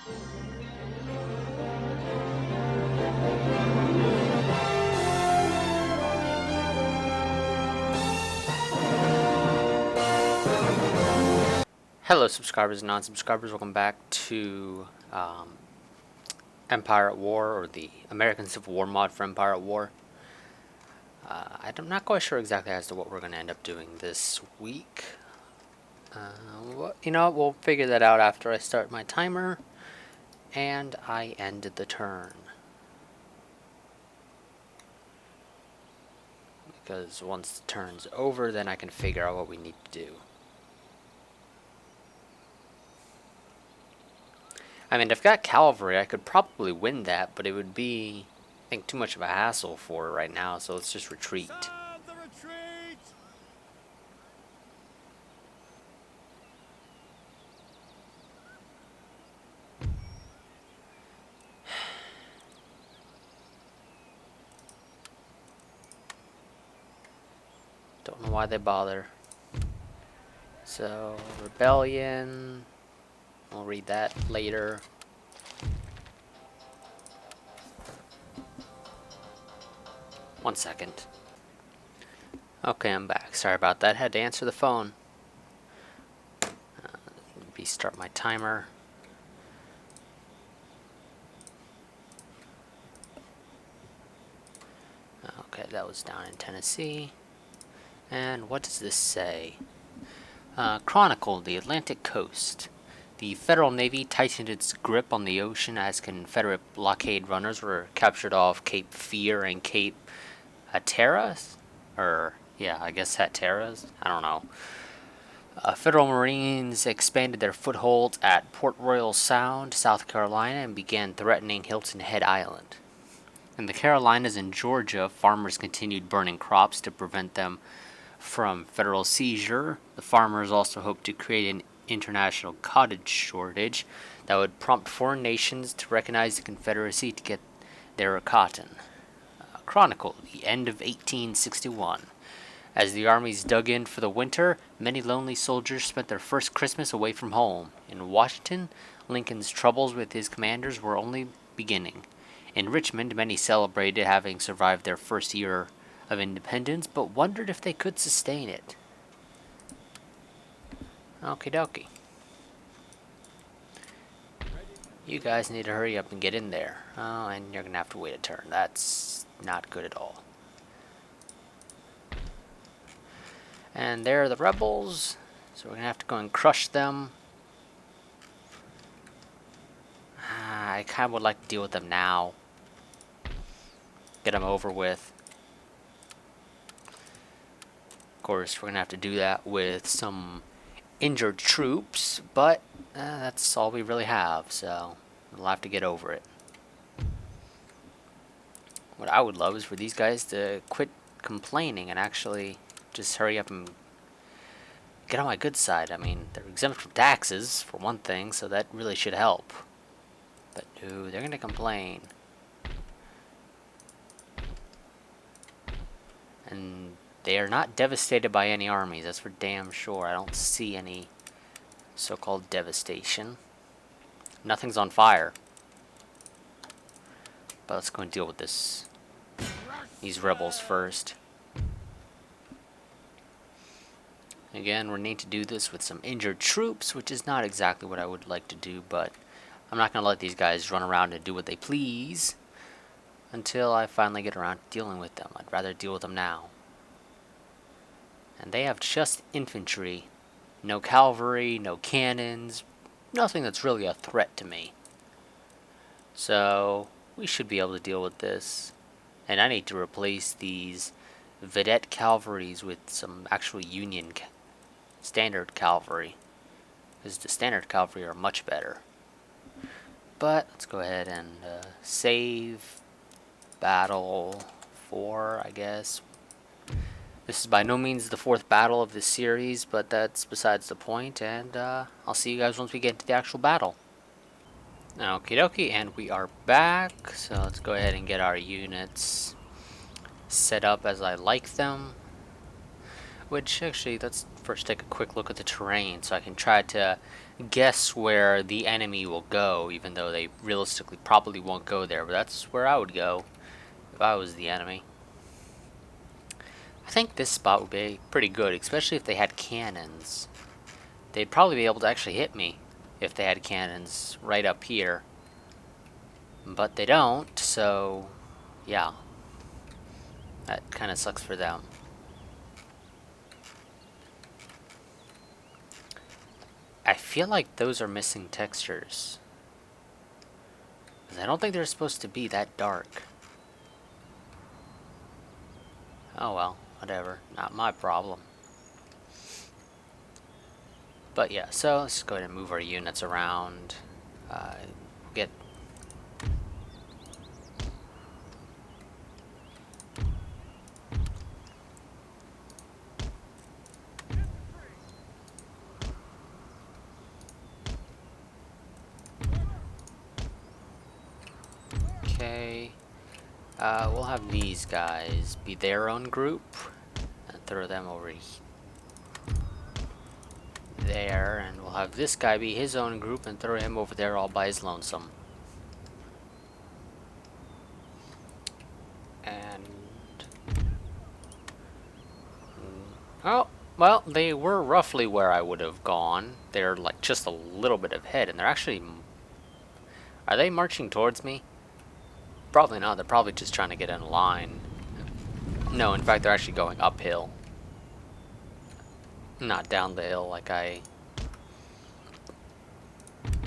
Hello, subscribers and non-subscribers. Welcome back to Empire at War, or the American Civil War mod for Empire at War. I'm not quite sure exactly as to what we're going to end up doing this week. We'll figure that out after I start my timer, and I ended the turn. Because once the turn's over, then I can figure out what we need to do. I mean, if I've got cavalry, I could probably win that, but it would be, I think, too much of a hassle for it right now, so let's just retreat. Don't know why they bother. So, rebellion. We'll read that later. One second. Okay, I'm back. Sorry about that. Had to answer the phone. Restart my timer. Okay, that was down in Tennessee. And what does this say? Chronicle the Atlantic coast. The Federal Navy tightened its grip on the ocean as Confederate blockade runners were captured off Cape Fear and Cape Hatteras? I guess Hatteras? I don't know. Federal Marines expanded their footholds at Port Royal Sound, South Carolina, and began threatening Hilton Head Island. In the Carolinas and Georgia, farmers continued burning crops to prevent them from federal seizure. The farmers also hoped to create an international cottage shortage that would prompt foreign nations to recognize the Confederacy to get their cotton. Chronicle, the end of 1861. As the armies dug in for the winter, many lonely soldiers spent their first Christmas away from home. In Washington, Lincoln's troubles with his commanders were only beginning. In Richmond, many celebrated having survived their first year of independence, but wondered if they could sustain it. Okie dokie. You guys need to hurry up and get in there. Oh, and you're gonna have to wait a turn. That's not good at all. And there are the rebels, so we're gonna have to go and crush them. I kind of would like to deal with them now. Get them over with. Of course, we're gonna have to do that with some injured troops, but that's all we really have, so we'll have to get over it. What I would love is for these guys to quit complaining and actually just hurry up and get on my good side. I mean, they're exempt from taxes, for one thing, so that really should help. But no, they're gonna complain. And they are not devastated by any armies, that's for damn sure. I don't see any so-called devastation. Nothing's on fire. But let's go and deal with these rebels first. Again, we need to do this with some injured troops, which is not exactly what I would like to do, but I'm not going to let these guys run around and do what they please until I finally get around to dealing with them. I'd rather deal with them now. And they have just infantry. No cavalry, no cannons, nothing that's really a threat to me. So we should be able to deal with this. And I need to replace these vedette cavalries with some actual Union standard cavalry, because the standard cavalry are much better. But let's go ahead and save battle 4, I guess. This is by no means the 4th battle of this series, but that's besides the point, and I'll see you guys once we get into the actual battle. Okie dokie, and we are back, so let's go ahead and get our units set up as I like them. Which, actually, let's first take a quick look at the terrain so I can try to guess where the enemy will go, even though they realistically probably won't go there, but that's where I would go if I was the enemy. I think this spot would be pretty good, especially if they had cannons. They'd probably be able to actually hit me if they had cannons right up here. But they don't, so yeah. That kind of sucks for them. I feel like those are missing textures. I don't think they're supposed to be that dark. Oh well, whatever. Not my problem. But yeah, so let's just go ahead and move our units around. Get... Okay. We'll have these guys be their own group. And throw them over there. And we'll have this guy be his own group and throw him over there all by his lonesome. And... oh, well, they were roughly where I would have gone. They're like just a little bit ahead, and they're actually... are they marching towards me? Probably not. They're probably just trying to get in line. No, in fact, they're actually going uphill. Not down the hill like I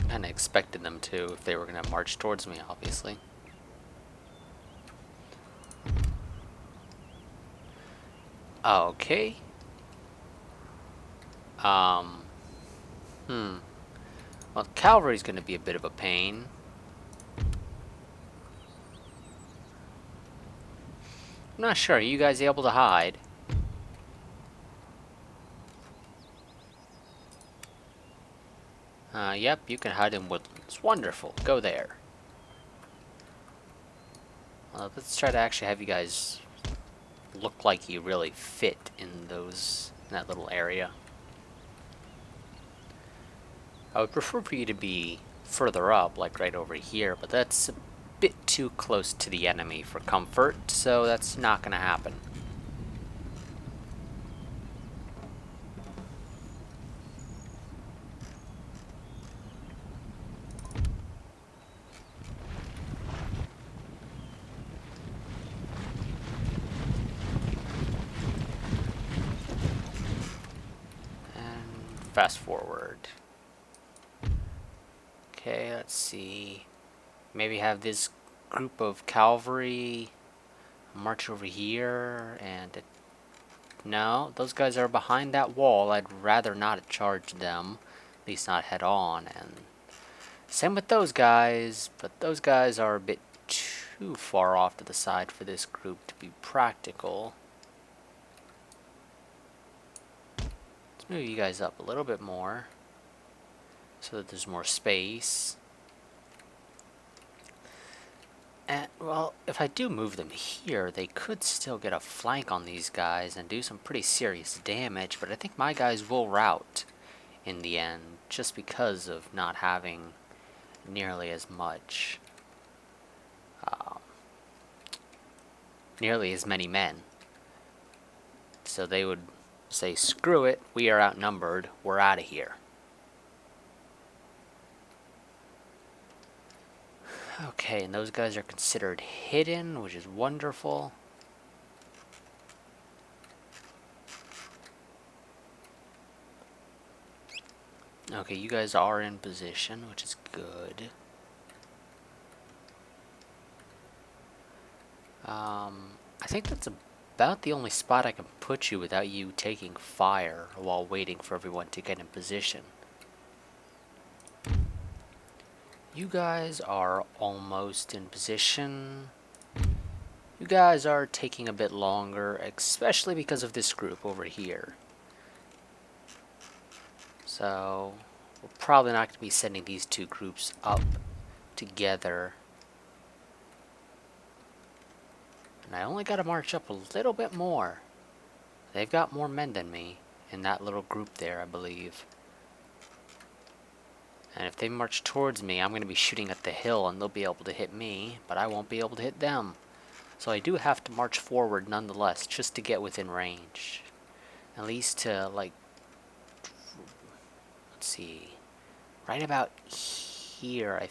kind of expected them to if they were going to march towards me, obviously. Okay. Well, cavalry's going to be a bit of a pain. I'm not sure. Are you guys able to hide? Yep, you can hide in woodlands. Wonderful. Go there. Let's try to actually have you guys look like you really fit in that little area. I would prefer for you to be further up, like right over here, but that's a bit too close to the enemy for comfort, so that's not going to happen. And fast forward. Okay, let's see. Maybe have this group of cavalry march over here, and... no, those guys are behind that wall. I'd rather not charge them, at least not head on. And same with those guys, but those guys are a bit too far off to the side for this group to be practical. Let's move you guys up a little bit more so that there's more space. And, well, if I do move them here, they could still get a flank on these guys and do some pretty serious damage, but I think my guys will rout in the end, just because of not having nearly as much, nearly as many men. So they would say, screw it, we are outnumbered, we're out of here. Okay, and those guys are considered hidden, which is wonderful. Okay, you guys are in position, which is good. I think that's about the only spot I can put you without you taking fire while waiting for everyone to get in position. You guys are almost in position. You guys are taking a bit longer, especially because of this group over here. So, we're probably not going to be sending these two groups up together. And I only got to march up a little bit more. They've got more men than me in that little group there, I believe. And if they march towards me, I'm going to be shooting at the hill and they'll be able to hit me, but I won't be able to hit them. So I do have to march forward nonetheless, just to get within range. At least to, like, let's see, right about here.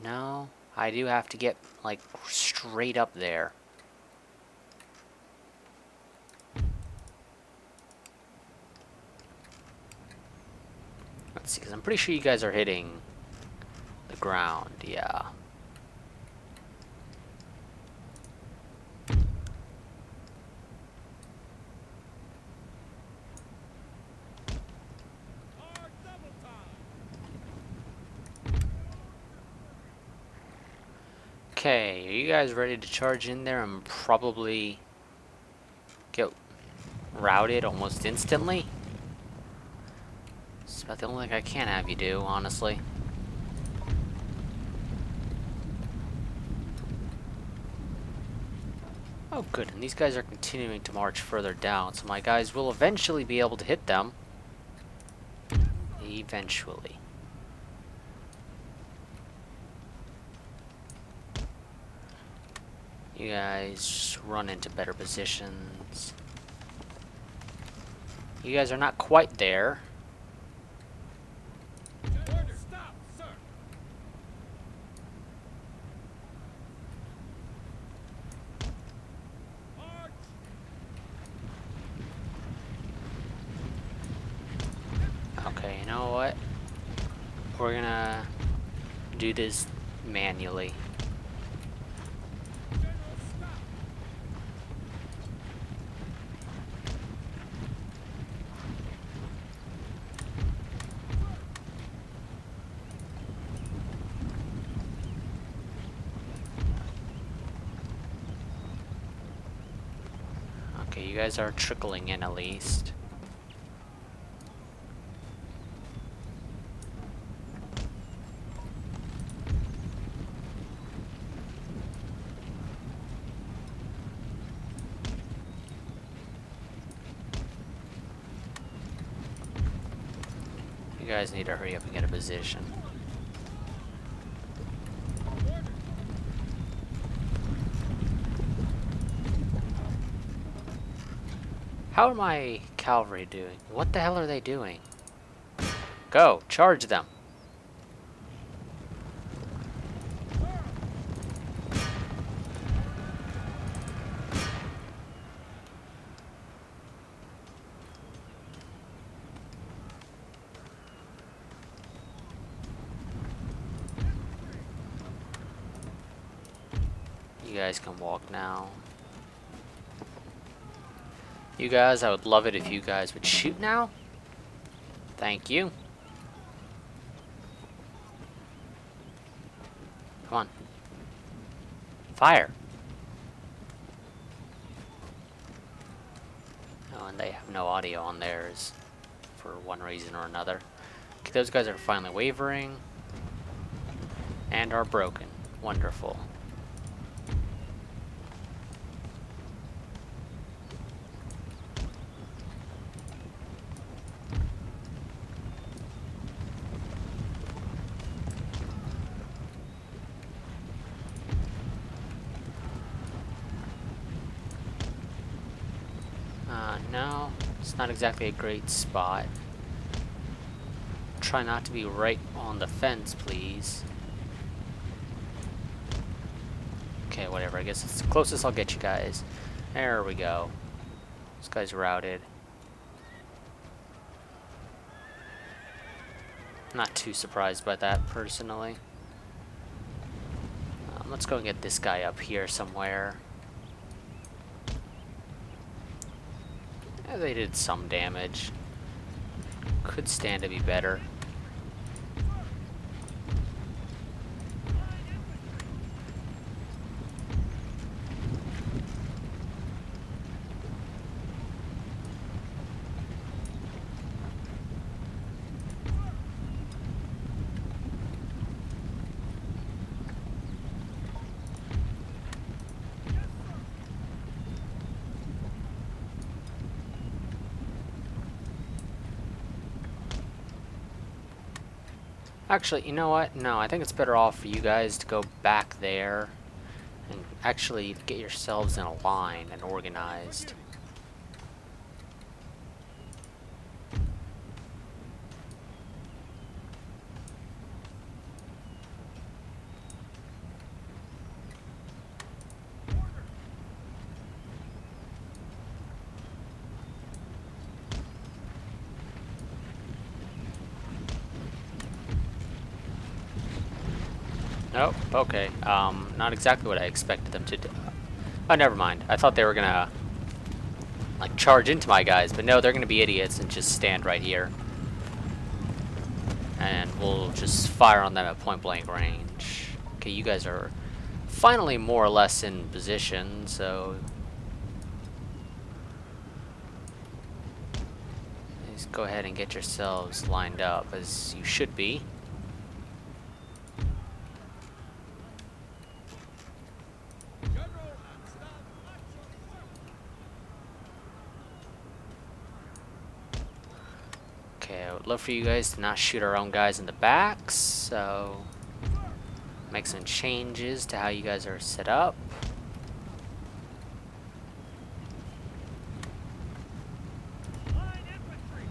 No, I do have to get, like, straight up there. Let's see, because I'm pretty sure you guys are hitting the ground, yeah. Okay, are you guys ready to charge in there and probably get routed almost instantly? It's about the only thing I can have you do, honestly. Oh good, and these guys are continuing to march further down, so my guys will eventually be able to hit them. Eventually. You guys run into better positions. You guys are not quite there. Stop, sir. March. Okay, you know what? We're gonna do this manually. General, stop. Okay, you guys are trickling in at least. You guys need to hurry up and get a position. How are my cavalry doing? What the hell are they doing? Go, charge them. You guys can walk now. You guys, I would love it if you guys would shoot now. Thank you. Come on. Fire. Oh, and they have no audio on theirs for one reason or another. Okay, those guys are finally wavering and are broken. Wonderful. No, it's not exactly a great spot. Try not to be right on the fence, please. Okay, whatever. I guess it's the closest I'll get you guys. There we go. This guy's routed. Not too surprised by that, personally. Let's go and get this guy up here somewhere. Yeah, they did some damage. Could stand to be better. Actually, you know what? No, I think it's better off for you guys to go back there and actually get yourselves in a line and organized. Nope, okay. Not exactly what I expected them to do. Oh, never mind. I thought they were gonna, like, charge into my guys, but no, they're gonna be idiots and just stand right here. And we'll just fire on them at point-blank range. Okay, you guys are finally more or less in position, so... Just go ahead and get yourselves lined up, as you should be. General, stop at your service. Okay, I would love for you guys to not shoot our own guys in the backs, so... Make some changes to how you guys are set up. Line infantry.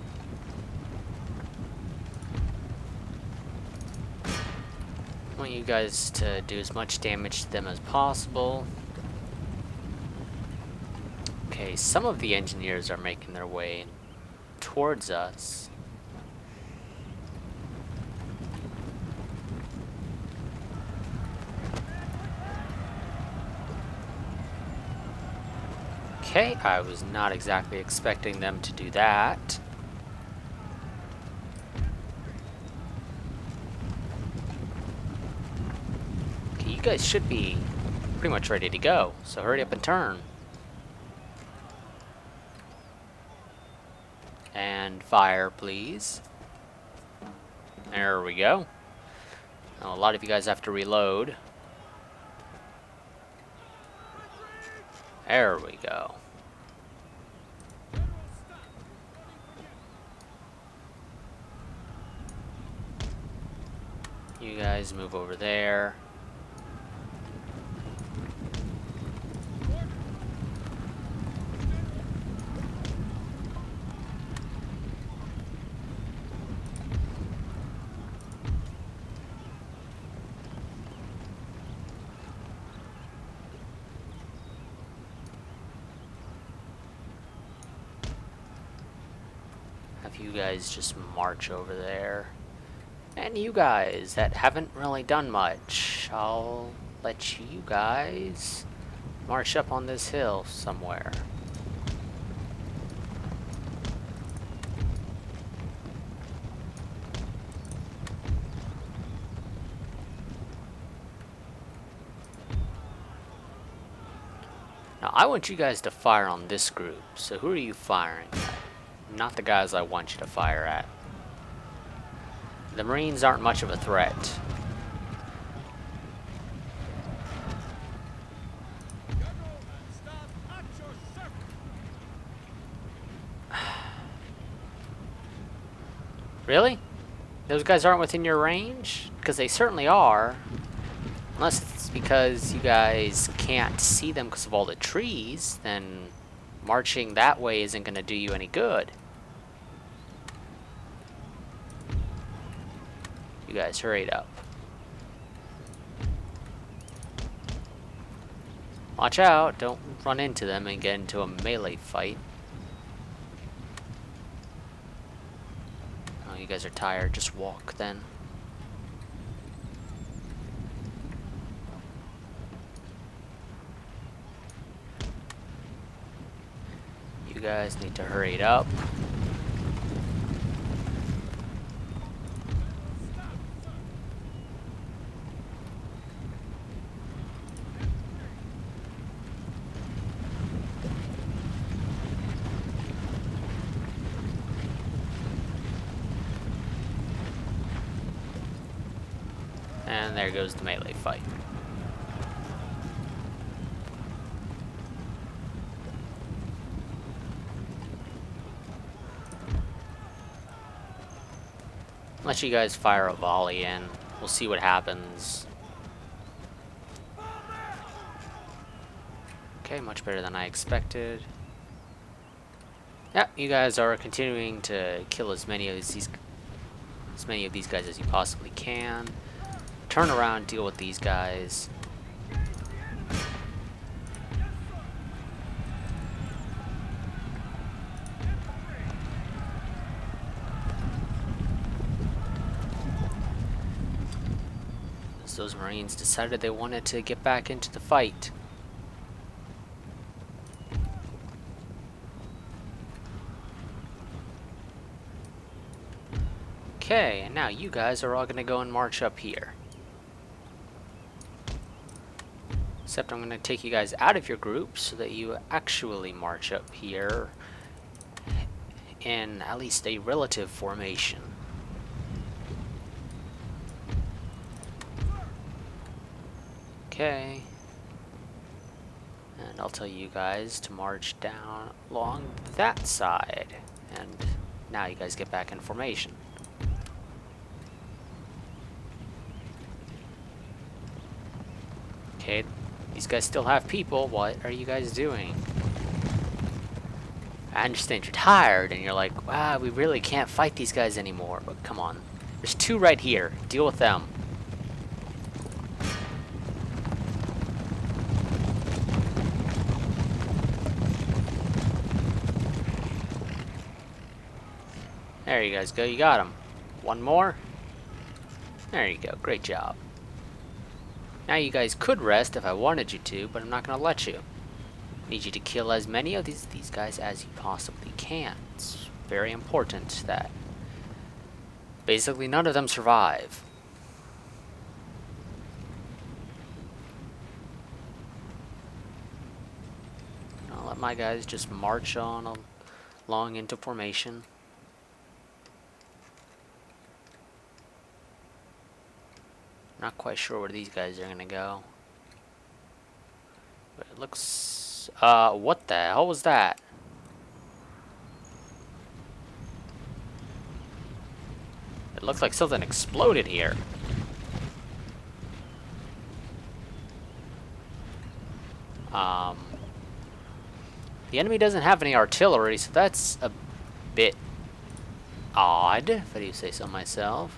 I want you guys to do as much damage to them as possible. Okay, some of the engineers are making their way towards us. Okay, I was not exactly expecting them to do that. Okay, you guys should be pretty much ready to go, so hurry up and turn. And fire, please. There we go. Now, a lot of you guys have to reload. There we go. General, stop. You guys move over there. Have you guys just march over there. And you guys that haven't really done much, I'll let you guys march up on this hill somewhere. Now I want you guys to fire on this group, so who are you firing at? Not the guys I want you to fire at. The Marines aren't much of a threat. General, stop at your service. Really? Those guys aren't within your range? Because they certainly are. Unless it's because you guys can't see them because of all the trees, then marching that way isn't going to do you any good. You guys hurried up. Watch out, don't run into them and get into a melee fight. Oh, you guys are tired, just walk then. You guys need to hurry it up. And there goes the melee fight. Let you guys fire a volley in. We'll see what happens. Okay, much better than I expected. Yeah, you guys are continuing to kill as many of these guys as you possibly can. Turn around, deal with these guys. As those Marines decided they wanted to get back into the fight. Okay, and now you guys are all going to go and march up here. Except I'm going to take you guys out of your group so that you actually march up here in at least a relative formation. Okay. And I'll tell you guys to march down along that side. And now you guys get back in formation. Okay, these guys still have people. What are you guys doing? I understand you're tired and you're like, wow, we really can't fight these guys anymore. But come on. There's two right here. Deal with them. There you guys go. You got them. One more. There you go. Great job. Now you guys could rest if I wanted you to, but I'm not going to let you. I need you to kill as many of these guys as you possibly can. It's very important that basically none of them survive. I'll let my guys just march on along into formation. Not quite sure where these guys are gonna go. But it looks... what the hell was that? It looks like something exploded here. The enemy doesn't have any artillery, so that's a bit odd, if I do say so myself.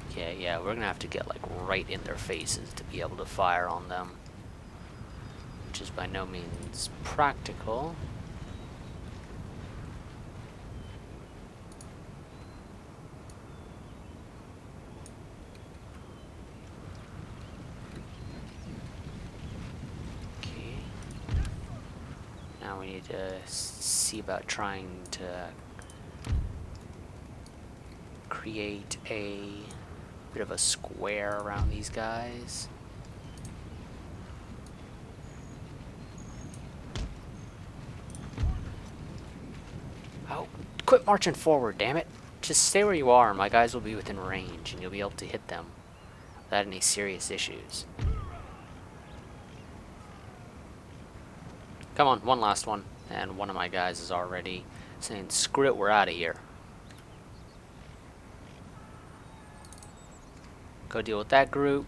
Okay, yeah, we're gonna have to get like right in their faces to be able to fire on them, which is by no means practical. Okay. Now we need to see about trying to create a bit of a square around these guys. Oh, quit marching forward, damn it. Just stay where you are, my guys will be within range, and you'll be able to hit them without any serious issues. Come on, one last one. And one of my guys is already saying, screw it, we're out of here. Go deal with that group.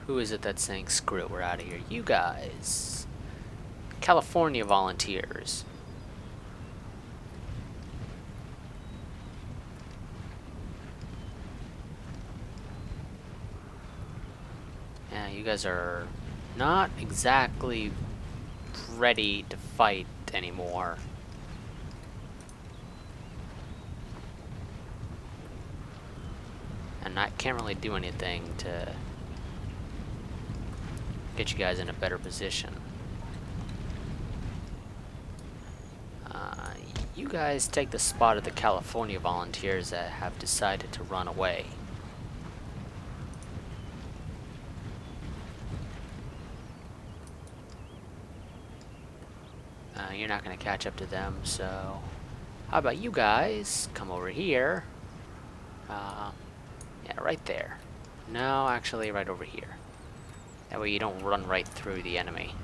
Who is it that's saying, screw it, we're out of here? You guys. California volunteers. Yeah, you guys are not exactly ready to fight anymore. And I can't really do anything to get you guys in a better position. You guys take the spot of the California volunteers that have decided to run away. You're not going to catch up to them, so how about you guys come over here? Yeah, right there. No, actually right over here. That way you don't run right through the enemy.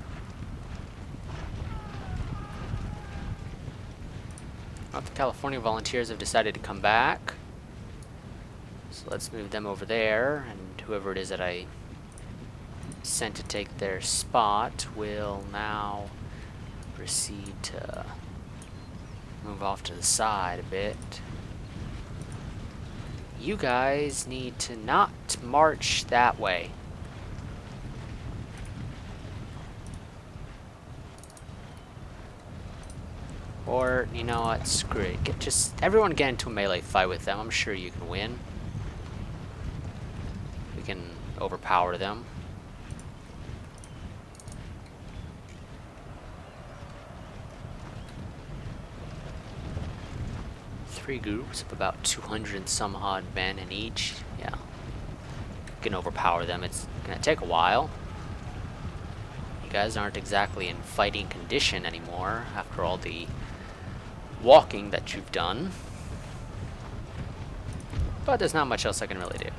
Well, the California Volunteers have decided to come back. So let's move them over there, and whoever it is that I sent to take their spot will now proceed to move off to the side a bit. You guys need to not march that way. Or, you know what, screw it. Just everyone get into a melee fight with them. I'm sure you can win. We can overpower them. Three groups of about 200 and some odd men in each. Yeah. We can overpower them. It's gonna take a while. You guys aren't exactly in fighting condition anymore after all the walking that you've done. But there's not much else I can really do.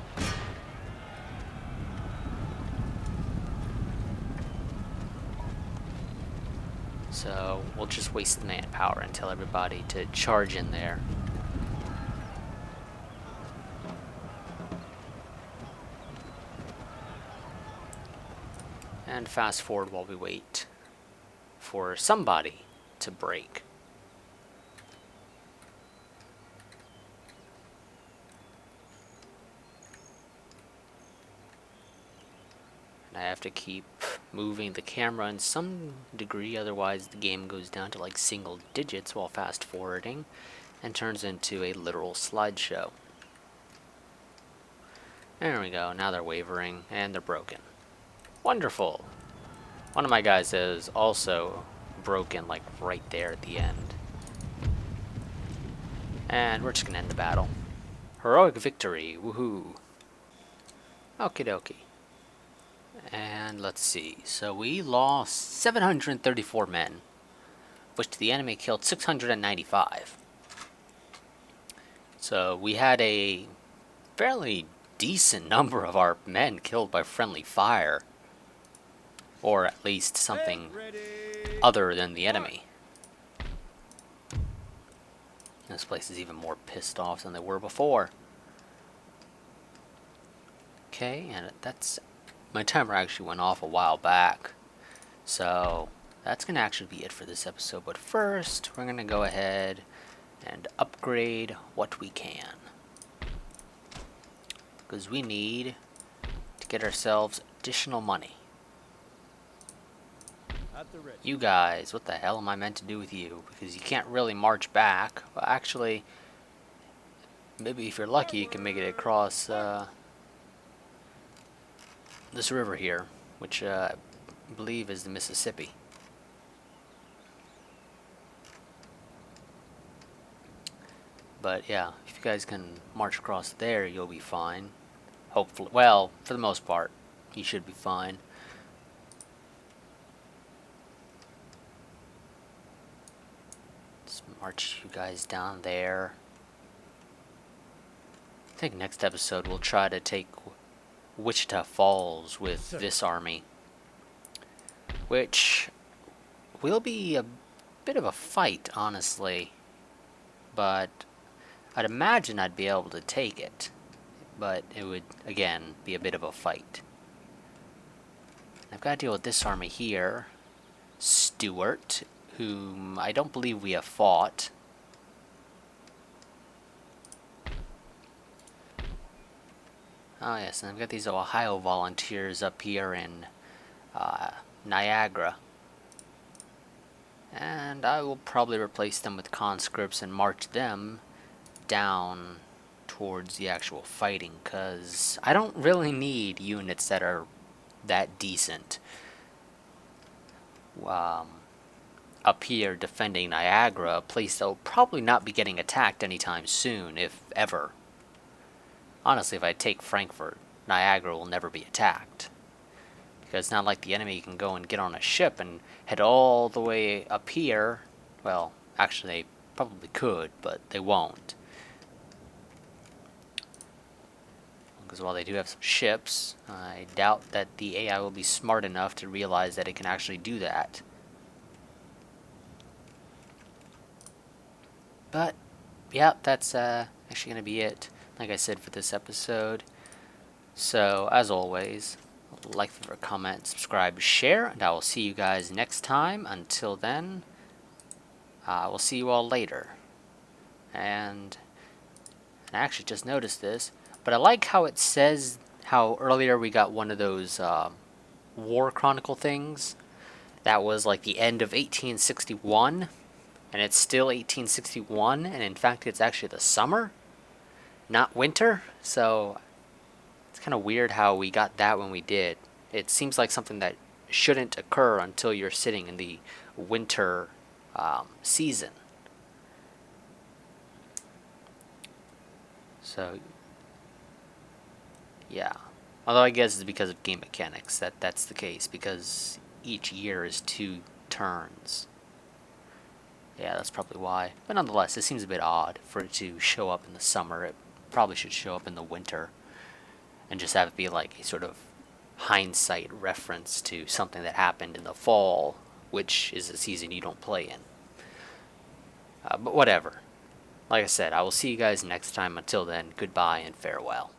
So we'll just waste the manpower and tell everybody to charge in there. And fast forward while we wait for somebody to break. And I have to keep moving the camera in some degree, otherwise the game goes down to like single digits while fast forwarding and turns into a literal slideshow. There we go, now they're wavering and they're broken. Wonderful! One of my guys is also broken, like right there at the end. And we're just gonna end the battle. Heroic victory, woohoo! Okie dokie. And let's see, so we lost 734 men, which the enemy killed 695. So we had a fairly decent number of our men killed by friendly fire. Or at least something other than the enemy. This place is even more pissed off than they were before. Okay, and that's... my timer actually went off a while back. So that's going to actually be it for this episode. But first, we're going to go ahead and upgrade what we can. Because we need to get ourselves additional money. You guys, what the hell am I meant to do with you? Because you can't really march back. Well, actually, maybe if you're lucky, you can make it across this river here, which I believe is the Mississippi. But yeah, if you guys can march across there, you'll be fine. Hopefully, well, for the most part, you should be fine. March you guys down there. I think next episode we'll try to take Wichita Falls with this army, which will be a bit of a fight, honestly, but I'd imagine I'd be able to take it, but it would, again, be a bit of a fight. I've got to deal with this army here, Stuart, whom I don't believe we have fought. Oh yes, and I've got these Ohio Volunteers up here in Niagara. And I will probably replace them with conscripts and march them down towards the actual fighting, because I don't really need units that are that decent. Up here defending Niagara, a place that will probably not be getting attacked anytime soon, if ever. Honestly, if I take Frankfurt, Niagara will never be attacked. Because it's not like the enemy can go and get on a ship and head all the way up here. Well, actually they probably could, but they won't. Because while they do have some ships, I doubt that the AI will be smart enough to realize that it can actually do that. But, yeah, that's actually going to be it, like I said, for this episode. So, as always, like, favorite, comment, subscribe, share, and I will see you guys next time. Until then, we'll see you all later. And I actually just noticed this, but I like how it says how earlier we got one of those War Chronicle things that was like the end of 1861, and it's still 1861, and in fact, it's actually the summer, not winter. So it's kind of weird how we got that when we did. It seems like something that shouldn't occur until you're sitting in the winter season. So, yeah. Although I guess it's because of game mechanics that's the case, because each year is 2 turns. Yeah, that's probably why. But nonetheless, it seems a bit odd for it to show up in the summer. It probably should show up in the winter and just have it be like a sort of hindsight reference to something that happened in the fall, which is a season you don't play in. But whatever. Like I said, I will see you guys next time. Until then, goodbye and farewell.